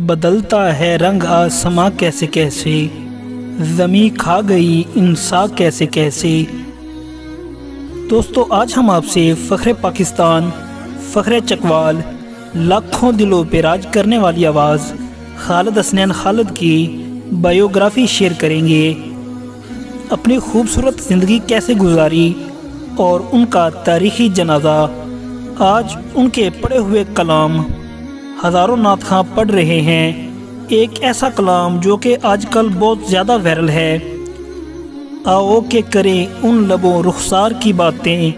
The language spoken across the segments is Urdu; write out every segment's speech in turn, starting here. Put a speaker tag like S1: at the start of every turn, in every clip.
S1: بدلتا ہے رنگ آسماں کیسے کیسے، زمیں کھا گئی انسان کیسے کیسے۔ دوستو آج ہم آپ سے فخر پاکستان، فخر چکوال، لاکھوں دلوں پہ راج کرنے والی آواز خالد حسنین خالد کی بائیوگرافی شیئر کریں گے۔ اپنی خوبصورت زندگی کیسے گزاری اور ان کا تاریخی جنازہ۔ آج ان کے پڑھے ہوئے کلام ہزاروں نعت خواں پڑھ رہے ہیں، ایک ایسا کلام جو کہ آج کل بہت زیادہ وائرل ہے۔ آؤ کہ کریں ان لبوں رخسار کی باتیں،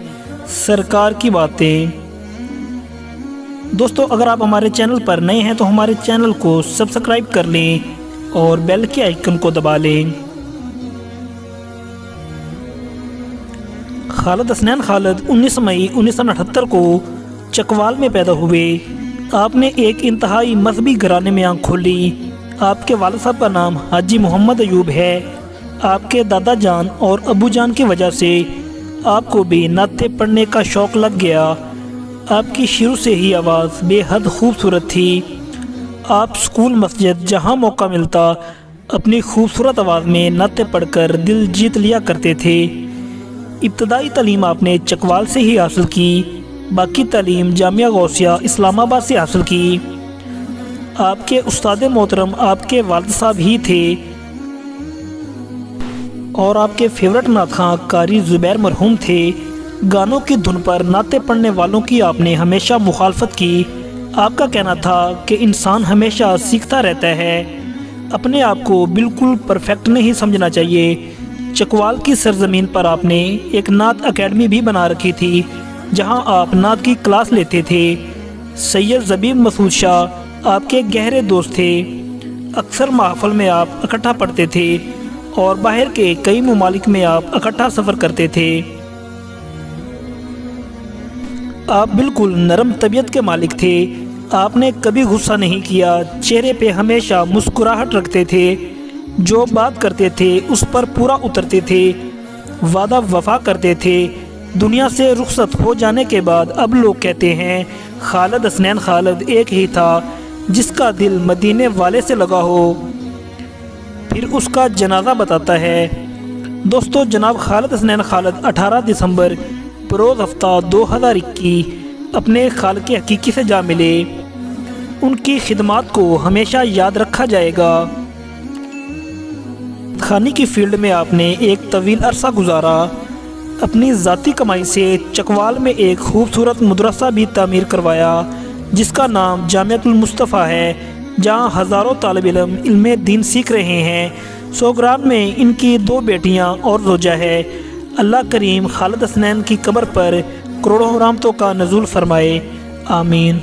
S1: سرکار کی باتیں۔ دوستو اگر آپ ہمارے چینل پر نئے ہیں تو ہمارے چینل کو سبسکرائب کر لیں اور بیل کے آئیکن کو دبا لیں۔ خالد حسنین خالد 19 مئی 1978 کو چکوال میں پیدا ہوئے۔ آپ نے ایک انتہائی مذہبی گھرانے میں آنکھ کھولی۔ آپ کے والد صاحب کا نام حاجی محمد ایوب ہے۔ آپ کے دادا جان اور ابو جان کی وجہ سے آپ کو بھی نعتیں پڑھنے کا شوق لگ گیا۔ آپ کی شروع سے ہی آواز بے حد خوبصورت تھی۔ آپ سکول، مسجد جہاں موقع ملتا اپنی خوبصورت آواز میں نعتیں پڑھ کر دل جیت لیا کرتے تھے۔ ابتدائی تعلیم آپ نے چکوال سے ہی حاصل کی، باقی تعلیم جامعہ غوثیہ اسلام آباد سے حاصل کی۔ آپ کے استاد محترم آپ کے والد صاحب ہی تھے اور آپ کے فیورٹ نعت خواں قاری زبیر مرحوم تھے۔ گانوں کی دھن پر نعتیں پڑھنے والوں کی آپ نے ہمیشہ مخالفت کی۔ آپ کا کہنا تھا کہ انسان ہمیشہ سیکھتا رہتا ہے، اپنے آپ کو بالکل پرفیکٹ نہیں سمجھنا چاہیے۔ چکوال کی سرزمین پر آپ نے ایک نعت اکیڈمی بھی بنا رکھی تھی جہاں آپ نعت کی کلاس لیتے تھے۔ سید زبیب مسعود شاہ آپ کے گہرے دوست تھے۔ اکثر محافل میں آپ اکٹھا پڑھتے تھے اور باہر کے کئی ممالک میں آپ اکٹھا سفر کرتے تھے۔ آپ بالکل نرم طبیعت کے مالک تھے۔ آپ نے کبھی غصہ نہیں کیا، چہرے پہ ہمیشہ مسکراہٹ رکھتے تھے، جو بات کرتے تھے اس پر پورا اترتے تھے، وعدہ وفا کرتے تھے۔ دنیا سے رخصت ہو جانے کے بعد اب لوگ کہتے ہیں خالد حسنین خالد ایک ہی تھا جس کا دل مدینے والے سے لگا ہو، پھر اس کا جنازہ بتاتا ہے۔ دوستو جناب خالد حسنین خالد 18 دسمبر بروز ہفتہ 2021 اپنے خالق حقیقی سے جا ملے۔ ان کی خدمات کو ہمیشہ یاد رکھا جائے گا۔ خانی کی فیلڈ میں آپ نے ایک طویل عرصہ گزارا۔ اپنی ذاتی کمائی سے چکوال میں ایک خوبصورت مدرسہ بھی تعمیر کروایا جس کا نام جامعۃ المصطفیٰ ہے، جہاں ہزاروں طالب علم علم دین سیکھ رہے ہیں۔ سوگرام میں ان کی 2 بیٹیاں اور زوجہ ہے۔ اللہ کریم خالد حسنین کی قبر پر کروڑوں رحمتوں کا نزول فرمائے، آمین۔